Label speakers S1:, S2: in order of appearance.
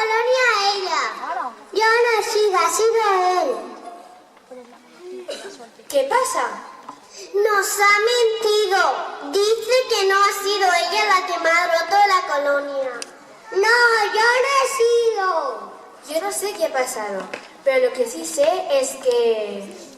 S1: colonia a ella. Yo no he sido, ha sido él.
S2: ¿Qué pasa?
S1: Nos ha mentido. Dice que no ha sido ella la que me ha roto la colonia. No, yo no he sido.
S2: Yo no sé qué ha pasado, pero lo que sí sé es que